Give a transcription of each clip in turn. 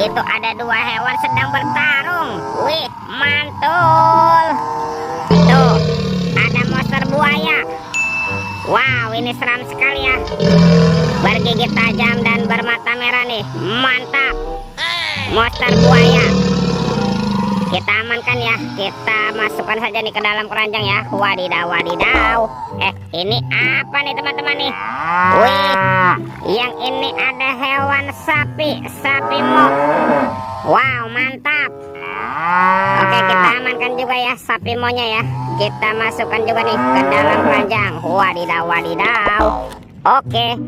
Itu ada dua hewan sedang bertarung. Wih, mantul. Tuh, ada monster buaya. Wow, ini seram sekali ya. Bergigi tajam dan bermata merah nih. Mantap. Monster buaya. Kita amankan ya. Kita masukkan saja nih ke dalam keranjang ya. Wadidaw, wadidaw. Ini apa nih teman-teman nih? Wih, yang ini ada hewan sapi. Sapi mo. Wow, mantap. Oke, kita amankan juga ya sapi monya ya. Kita masukkan juga nih ke dalam keranjang. Wadidaw, wadidaw. Oke.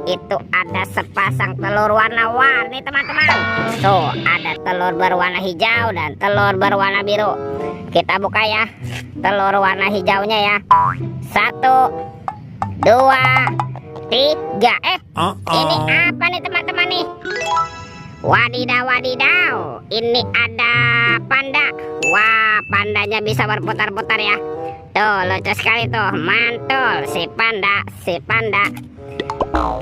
Itu ada sepasang telur warna-warni teman-teman. Tuh, ada telur berwarna hijau dan telur berwarna biru. Kita buka ya telur warna hijaunya ya. 1, 2, 3. Ini apa nih teman-teman nih? Wadidaw, wadidaw. Ini ada panda. Wah, pandanya bisa berputar-putar ya. Tuh, lucu sekali tuh. Mantul si panda, si panda.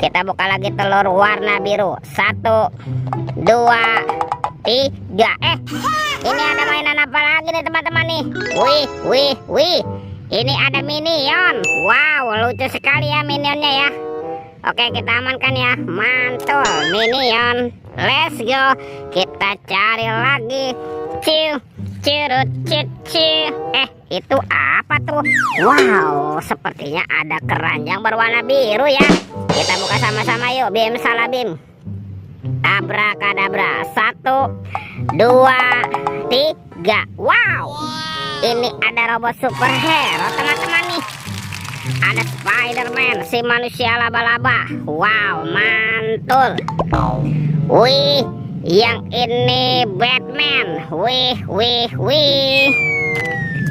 Kita buka lagi telur warna biru. 1, 2, 3. Ini ada mainan apa lagi nih teman-teman nih? Wih, wih, wih. Ini ada minion. Wow, lucu sekali ya minionnya ya. Oke, kita amankan ya. Mantul, minion. Let's go. Kita cari lagi. Ciu, cirut, ciu. Itu apa tuh? Wow, sepertinya ada keranjang berwarna biru ya. Kita buka sama-sama yuk. Bim salah bim. Abrakadabra. 1, 2, 3. Wow, ini ada robot superhero teman-teman nih. Ada Spiderman, si manusia laba-laba. Wow, mantul. Wih, yang ini Batman. Wih, wih, wih.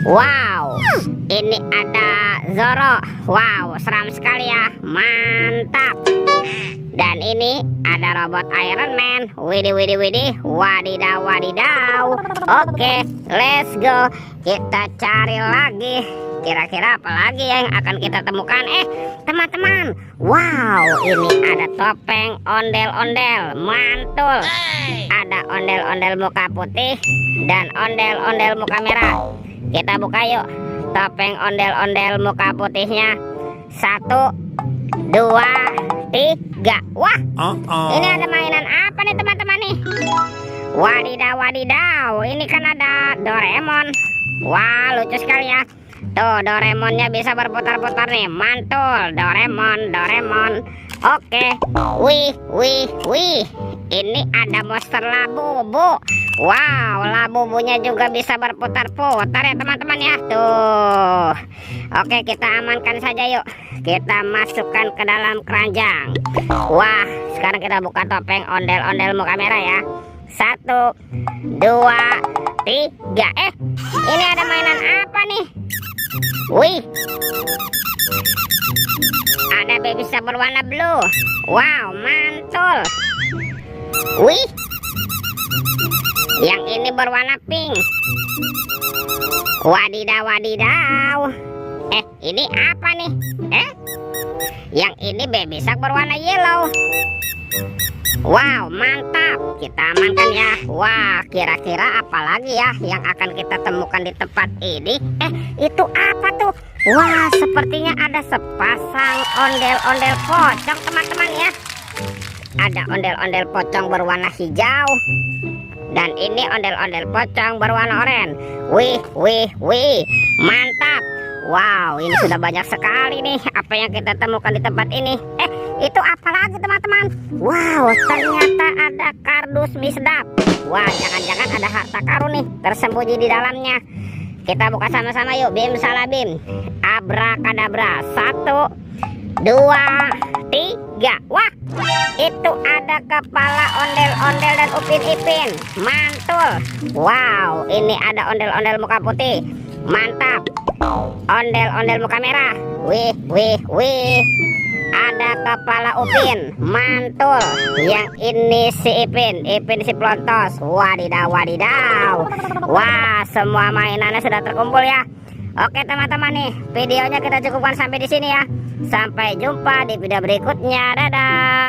Wow, ini ada Zoro. Wow, seram sekali ya. Mantap. Dan ini ada robot Iron Man. Widih, widih, widih. Wadidaw, wadidaw. Oke, let's go. Kita cari lagi. Kira-kira apa lagi yang akan kita temukan? Teman-teman. Wow, ini ada topeng ondel-ondel. Mantul. Ada ondel-ondel muka putih dan ondel-ondel muka merah. Kita buka yuk topeng ondel-ondel muka putihnya. 1, 2, 3. Wah, ini ada mainan apa nih teman-teman nih? Wadidaw, wadidaw. Ini kan ada Doraemon. Wah, lucu sekali ya. Tuh, Doraemonnya bisa berputar-putar nih. Mantul, Doraemon, Doraemon. Oke. Wih, wih, wih. Ini ada monster labubu. Wow, labubunya juga bisa berputar-putar ya teman-teman ya. Tuh. Oke, kita amankan saja yuk. Kita masukkan ke dalam keranjang. Wah, sekarang kita buka topeng ondel-ondel muka merah ya. 1, 2, 3. Ini ada mainan apa nih? Wih, ada baby shark berwarna blue. Wow, mantul. Wih, yang ini berwarna pink. Wadidaw, wadidaw. Ini apa nih? Yang ini baby shark berwarna yellow. Wow, mantap. Kita amankan ya. Wah, kira-kira apa lagi ya yang akan kita temukan di tempat ini? Itu apa tuh? Wah, sepertinya ada sepasang ondel-ondel pocong teman-teman ya. Ada ondel-ondel pocong berwarna hijau. Dan ini ondel-ondel pocong berwarna oranye. Wih, wih, wih. Mantap. Wow, ini sudah banyak sekali nih apa yang kita temukan di tempat ini. Itu apa lagi teman-teman? Wow, ternyata ada kardus misdap. Wah, jangan-jangan ada harta karun nih tersembunyi di dalamnya. Kita buka sama-sama yuk. Bim salah bim. Abrakadabra. 1, 2, 3. Wah, itu ada kepala ondel-ondel dan upin-ipin. Mantul. Wow, ini ada ondel-ondel muka putih. Mantap. Ondel-ondel muka merah. Wih, wih, wih. Ada kepala upin. Mantul. Yang ini si Ipin. Ipin si Plontos. Wadidaw, wadidaw. Wah, semua mainannya sudah terkumpul ya. Oke teman-teman nih, videonya kita cukupkan sampai di sini ya. Sampai jumpa di video berikutnya. Dadah.